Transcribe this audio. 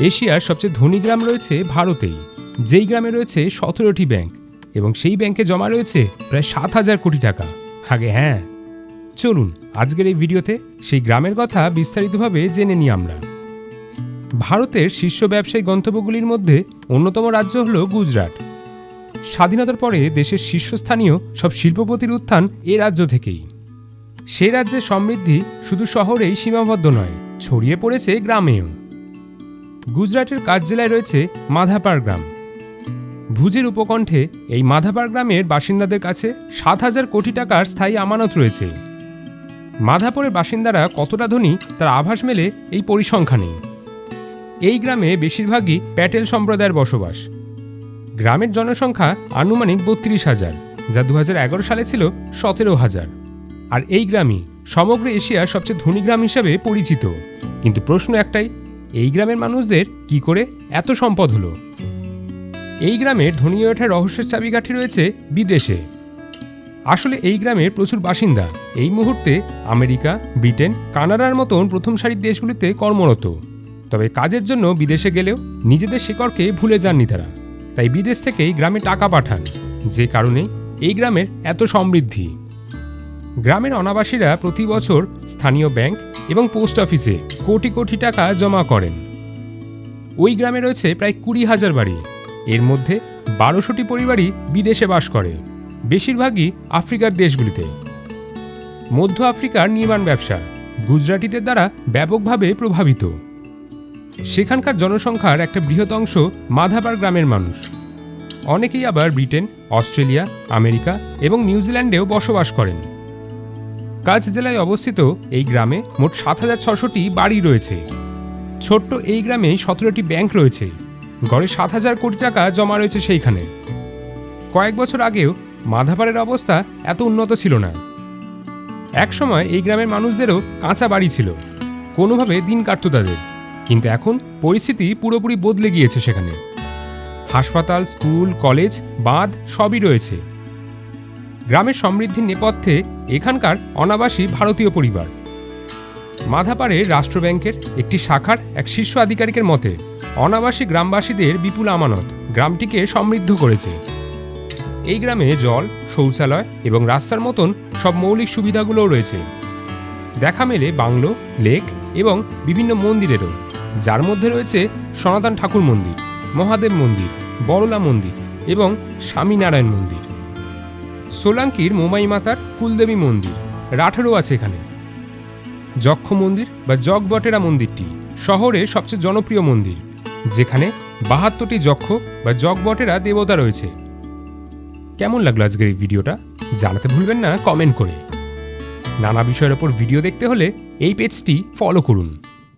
এশিয়ার সবচেয়ে ধনী গ্রাম রয়েছে ভারতেই, যেই গ্রামে রয়েছে 17টি ব্যাংক এবং সেই ব্যাংকে জমা রয়েছে প্রায় 7,000 কোটি টাকা। আগে হ্যাঁ, চলুন আজকের এই ভিডিওতে সেই গ্রামের কথা বিস্তারিতভাবে জেনে নিই আমরা। ভারতের শীর্ষ ব্যবসায়ী গন্তব্যগুলির মধ্যে অন্যতম রাজ্য হল গুজরাট। স্বাধীনতার পরে দেশের শীর্ষস্থানীয় সব শিল্পপতির উত্থান এ রাজ্য থেকেই। সেই রাজ্যের সমৃদ্ধি শুধু শহরেই সীমাবদ্ধ নয়, ছড়িয়ে পড়েছে গ্রামেও। গুজরাটের কাছ জেলায় রয়েছে মাধাপার গ্রাম। ভুজের উপকণ্ঠে এই মাধাপার গ্রামের বাসিন্দাদের কাছে 7,000 কোটি টাকার স্থায়ী আমানত রয়েছে। মাধাপুরের বাসিন্দারা কতটা ধনী তার আভাস মেলে এই পরিসংখ্যানে। এই গ্রামে বেশিরভাগই প্যাটেল সম্প্রদায়ের বসবাস। গ্রামের জনসংখ্যা আনুমানিক 32,000, যা 2011 সালে ছিল 17,000। আর এই গ্রামই সমগ্র এশিয়ার সবচেয়ে ধনী গ্রাম হিসেবে পরিচিত। কিন্তু প্রশ্ন একটাই, এই গ্রামের মানুষদের কি করে এত সম্পদ হলো? এই গ্রামের ধনী হয়ে ওঠার রহস্যের চাবিকাঠি রয়েছে বিদেশে। আসলে এই গ্রামের প্রচুর বাসিন্দা এই মুহূর্তে আমেরিকা, ব্রিটেন, কানাডার মতন প্রথম সারির দেশগুলিতে কর্মরত। তবে কাজের জন্য বিদেশে গেলেও নিজেদের শিকড়কে ভুলে যাননি তারা, তাই বিদেশ থেকেই গ্রামে টাকা পাঠান, যে কারণে এই গ্রামের এত সমৃদ্ধি। গ্রামের অনাবাসীরা প্রতি বছর স্থানীয় ব্যাংক এবং পোস্ট অফিসে কোটি কোটি টাকা জমা করেন। ওই গ্রামে রয়েছে প্রায় 20,000 বাড়ি। এর মধ্যে 1200টি পরিবারই বিদেশে বাস করে, বেশিরভাগই আফ্রিকার দেশগুলিতে। মধ্য আফ্রিকার নির্মাণ ব্যবসা গুজরাটিদের দ্বারা ব্যাপকভাবে প্রভাবিত। সেখানকার জনসংখ্যার একটা বৃহৎ অংশ মাধাপার গ্রামের মানুষ। অনেকেই আবার ব্রিটেন, অস্ট্রেলিয়া, আমেরিকা এবং নিউজিল্যান্ডেও বসবাস করেন। কাছ জেলায় অবস্থিত এই গ্রামে মোট 7,600টি বাড়ি রয়েছে। ছোট্ট এই গ্রামে 17টি ব্যাংক রয়েছে। গড়ে 7,000 কোটি টাকা জমা রয়েছে সেইখানে। কয়েক বছর আগেও মাধাপারের অবস্থা এত উন্নত ছিল না। একসময় এই গ্রামের মানুষদেরও কাঁচা বাড়ি ছিল, কোনোভাবে দিন কাটত তাদের। কিন্তু এখন পরিস্থিতি পুরোপুরি বদলে গিয়েছে। সেখানে হাসপাতাল, স্কুল, কলেজ, বাঁধ সবই রয়েছে। গ্রামের সমৃদ্ধির নেপথ্যে এখানকার অনাবাসী ভারতীয় পরিবার। মাধাপাড়ের রাষ্ট্র ব্যাংকের একটি শাখার এক শীর্ষ আধিকারিকের মতে, অনাবাসী গ্রামবাসীদের বিপুল আমানত গ্রামটিকে সমৃদ্ধ করেছে। এই গ্রামে জল, শৌচালয় এবং রাস্তার মতন সব মৌলিক সুবিধাগুলোও রয়েছে। দেখা মেলে বাংলো, লেক এবং বিভিন্ন মন্দিরেরও, যার মধ্যে রয়েছে সনাতন ঠাকুর মন্দির, মহাদেব মন্দির, বড়লা মন্দির এবং স্বামীনারায়ণ মন্দির। সোলাঙ্কির মোমাই মাতার কুলদেবী মন্দির, রাঠেরও আছে এখানে। যক্ষ মন্দির বা জগবটেরা মন্দিরটি শহরের সবচেয়ে জনপ্রিয় মন্দির, যেখানে 72টি যক্ষ বা জগবটেরা দেবতা রয়েছে। কেমন লাগলো আজকের এই ভিডিওটা জানাতে ভুলবেন না কমেন্ট করে। নানা বিষয়ের ওপর ভিডিও দেখতে হলে এই পেজটি ফলো করুন।